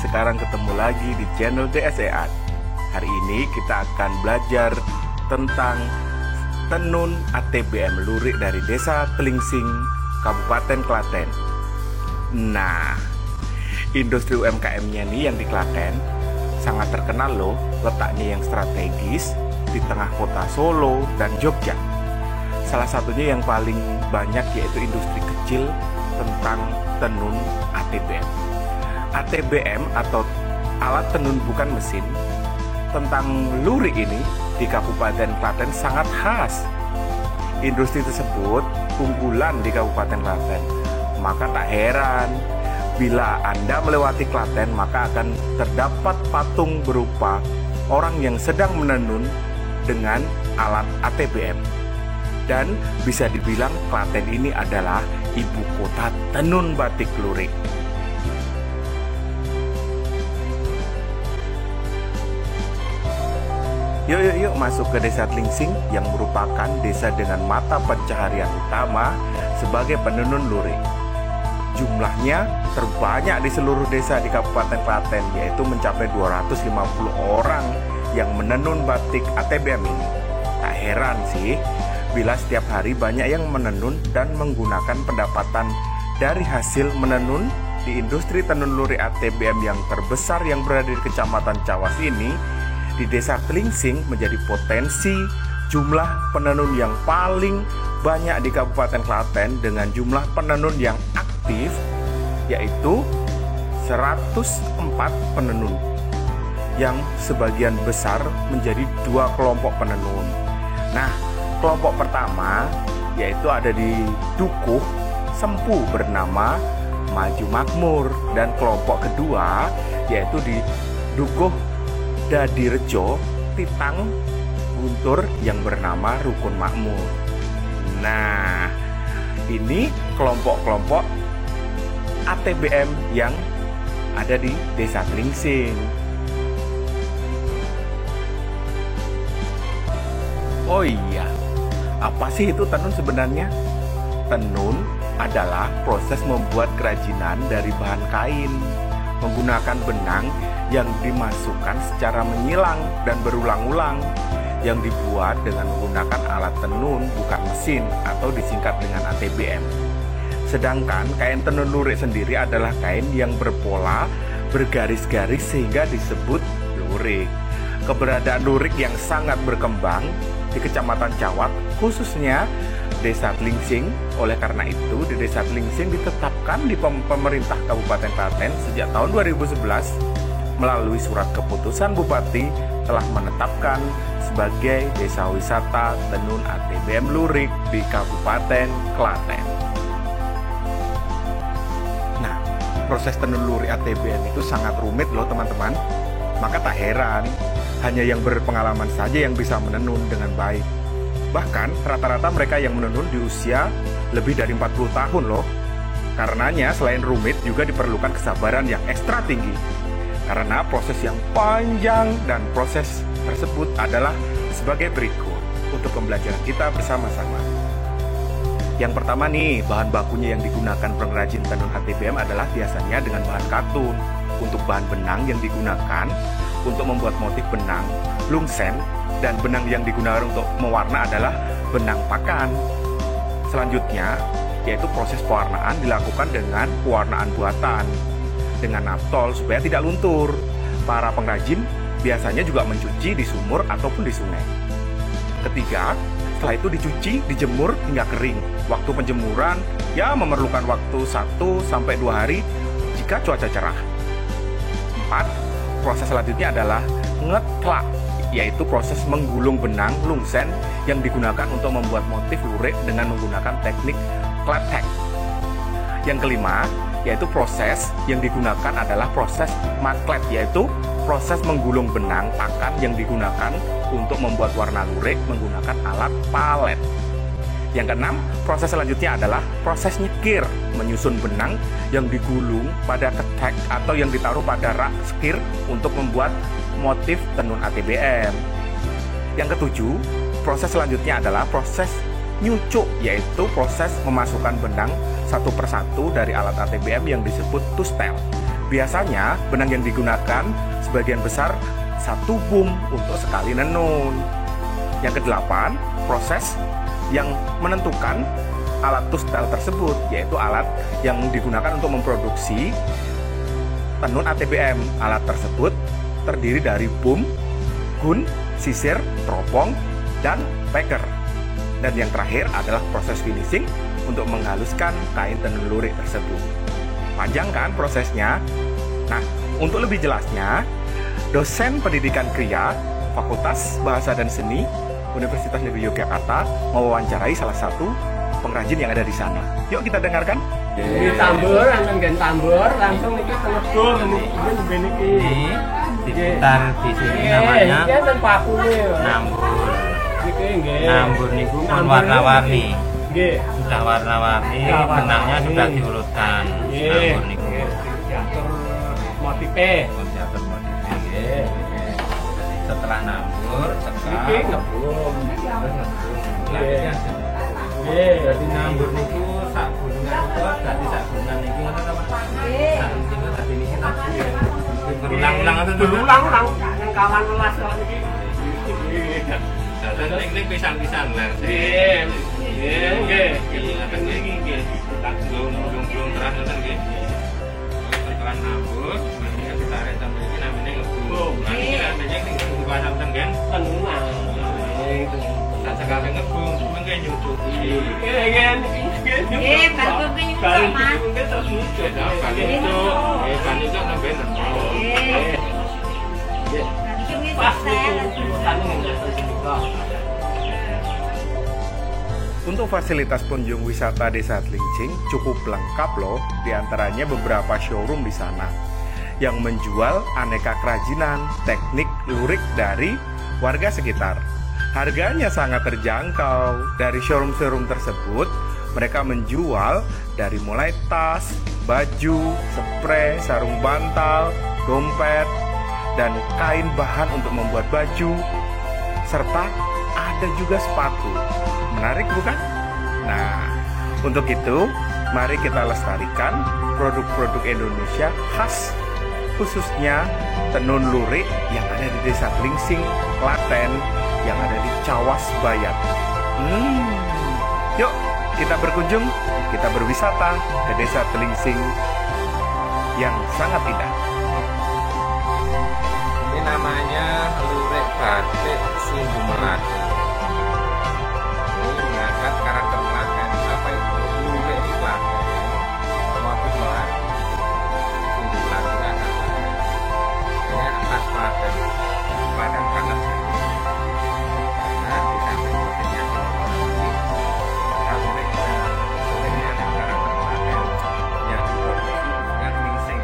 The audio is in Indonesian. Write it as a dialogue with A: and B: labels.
A: Sekarang ketemu lagi di channel DSEAT. Hari ini kita akan belajar tentang tenun ATBM lurik dari Desa Tlingsing, Kabupaten Klaten. Nah, industri UMKM-nya nih yang di Klaten sangat terkenal loh, letaknya yang strategis di tengah kota Solo dan Jogja. Salah satunya yang paling banyak yaitu industri kecil tentang tenun ATBM. ATBM atau alat tenun bukan mesin tentang lurik ini di Kabupaten Klaten sangat khas. Industri tersebut unggulan di Kabupaten Klaten. Maka tak heran bila Anda melewati Klaten maka akan terdapat patung berupa orang yang sedang menenun dengan alat ATBM. Dan bisa dibilang Klaten ini adalah ibu kota tenun batik lurik. Yuk masuk ke Desa Tlingsing yang merupakan desa dengan mata pencaharian utama sebagai penenun lurik. Jumlahnya terbanyak di seluruh desa di Kabupaten Klaten, yaitu mencapai 250 orang yang menenun batik ATBM ini. Tak heran sih bila setiap hari banyak yang menenun dan menggunakan pendapatan dari hasil menenun di industri tenun lurik ATBM yang terbesar yang berada di Kecamatan Cawas ini. Di Desa Tlingsing menjadi potensi jumlah penenun yang paling banyak di Kabupaten Klaten dengan jumlah penenun yang aktif yaitu 104 penenun, yang sebagian besar menjadi dua kelompok penenun. Nah, kelompok pertama yaitu ada di Dukuh Sempu bernama Maju Makmur, dan kelompok kedua yaitu di Dukuh Dadirejo Titang Guntur yang bernama Rukun Makmur. Nah, ini kelompok-kelompok ATBM yang ada di Desa Tlingsing. Oh iya, apa sih itu tenun sebenarnya? Tenun adalah proses membuat kerajinan dari bahan kain menggunakan benang yang dimasukkan secara menyilang dan berulang-ulang, yang dibuat dengan menggunakan alat tenun bukan mesin atau disingkat dengan ATBM. Sedangkan kain tenun lurik sendiri adalah kain yang berpola bergaris-garis sehingga disebut lurik. Keberadaan lurik yang sangat berkembang di Kecamatan Cawat, khususnya Desa Tlingsing. Oleh karena itu, di Desa Tlingsing ditetapkan di pemerintah Kabupaten Klaten sejak tahun 2011 melalui surat keputusan Bupati telah menetapkan sebagai desa wisata tenun ATBM lurik di Kabupaten Klaten. Nah, proses tenun lurik ATBM itu sangat rumit loh teman-teman. Maka tak heran hanya yang berpengalaman saja yang bisa menenun dengan baik. Bahkan rata-rata mereka yang menenun di usia lebih dari 40 tahun loh. Karenanya selain rumit juga diperlukan kesabaran yang ekstra tinggi. Karena proses yang panjang dan proses tersebut adalah sebagai berikut untuk pembelajaran kita bersama-sama. Yang pertama nih, bahan bakunya yang digunakan pengrajin tenun ATBM adalah biasanya dengan bahan katun. Untuk bahan benang yang digunakan untuk membuat motif benang lungsen, dan benang yang digunakan untuk mewarna adalah benang pakan. Selanjutnya yaitu proses pewarnaan dilakukan dengan pewarnaan buatan dengan naftol supaya tidak luntur. Para pengrajin biasanya juga mencuci di sumur ataupun di sungai. Ketiga, setelah itu dicuci, dijemur hingga kering. Waktu penjemuran ya memerlukan waktu 1-2 hari jika cuaca cerah. 4. Proses selanjutnya adalah ngetlak, yaitu proses menggulung benang lungsen yang digunakan untuk membuat motif lurik dengan menggunakan teknik kletek. Yang kelima, yaitu proses yang digunakan adalah proses maklet, yaitu proses menggulung benang pakan yang digunakan untuk membuat warna lurik menggunakan alat palet. Yang keenam, proses selanjutnya adalah proses nyekir, menyusun benang yang digulung pada ketek atau yang ditaruh pada rak skir untuk membuat motif tenun ATBM. Yang ketujuh, proses selanjutnya adalah proses nyucuk, yaitu proses memasukkan benang satu persatu dari alat ATBM yang disebut tustel Biasanya benang yang digunakan sebagian besar satu boom untuk sekali nenun. Yang kedelapan, proses yang menentukan alat tustel tersebut, yaitu alat yang digunakan untuk memproduksi tenun ATBM. Alat tersebut terdiri dari boom, gun, sisir, teropong, dan packer. Dan yang terakhir adalah proses finishing untuk menghaluskan kain tenun lurik tersebut. Panjang kan prosesnya? Nah, untuk lebih jelasnya, dosen pendidikan kriya Fakultas Bahasa dan Seni Universitas Negeri Yogyakarta mewawancarai salah satu pengrajin yang ada di sana. Yuk kita dengarkan.
B: Ini tambur, langsung ini telepon, ini
C: diputar di sini namanya nambur. Nambur niku pun warna-warni. Sudah warna-warni, benangnya sudah diurutkan. Nambur niku
B: diatur motifnya.
C: Setelah nambur,
B: ngebum.
C: Jadi nambur niku sak gulungan itu dadi sak gulungan niki ngoten ta Pak? Sak sing dadi niki ta. Berulang-ulang ngoten to.
B: Berulang-ulang yang kawan kelas niki.
C: Dadan ning pisan-pisan lah.
B: Nggih.
C: Ngaten nggih. Tak belum terang ngoten nggih. Setelah nambur, ini ditarik sampai iki namanya ngebum. Nanti namanya sing buka sampean kan
B: Tenang.
C: tak sekali ngebum, mengke nyucuki.
A: Untuk fasilitas kunjung wisata Desa Tlingsing cukup lengkap loh, diantaranya beberapa showroom di sana yang menjual aneka kerajinan, teknik lurik dari warga sekitar. Harganya sangat terjangkau. Dari showroom-showroom tersebut, mereka menjual dari mulai tas, baju, spray, sarung bantal, dompet, dan kain bahan untuk membuat baju, serta ada juga sepatu. Menarik bukan? Nah, untuk itu, mari kita lestarikan produk-produk Indonesia khas, khususnya tenun lurik yang ada di Desa Tlingsing, Klaten, yang ada di Cawas Bayat. Yuk, kita berkunjung, kita berwisata ke Desa Tlingsing yang sangat indah.
C: Ini namanya lurik batik Sindu Melati. Ini mengangkat karakter Klaten. Apa itu? Lurik di Klaten. Motif Melati. Sindu Melati akan ini khas Klaten. Klaten banget. Karena di samping motifnya lurik ada karakter Klaten yang diproduksi dengan Tlingsing.